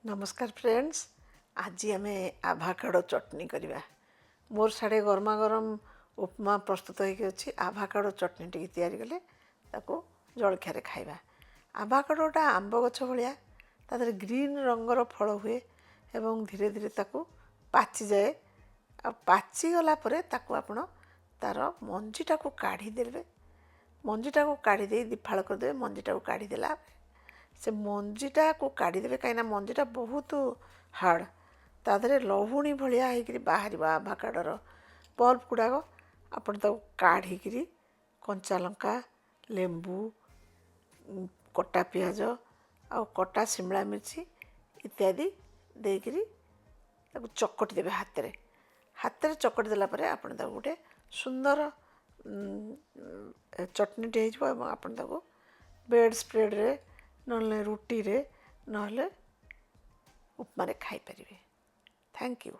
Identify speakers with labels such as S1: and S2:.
S1: नमस्कार फ्रेंड्स। आज आम आभाकाडो चटनी करवा। मोर साढ़े गरमा गरम उपमा प्रस्तुत होगी। आभाकाडो चटनी टी तैयारी कले ताको जलखिया खाइबा। आभाकाडोटा आंब गछ भाया तादर ग्रीन रंगर फल हुए एवं धीरे धीरे ताको पाची जाए। पाची गला परे ताको आपण तार मंजीटा को काढ़ी देबे। मंजीटा को काढ़ी दे दिफाळ कर देबे। मंजीटा को काढ़ी देला से मंजीटा को काढ़ी देबे कहीं मंजीटा बहुत हार्ड तादरे लहुणी भाया होकर बाहर आभाकाडोर पल्प गुड़ाक आपण काढ़ी कंचा लंका लेंबू कटा पियाज आ कटा शिमला मिर्ची इत्यादि देकरी चकटी देबे। हाथ में चकटी देला परे आपण गोटे सुंदर चटनी टे हो आपण बेड स्प्रेड रे ना रुटी रे ना उपमा रे खाई परिबे। Thank you.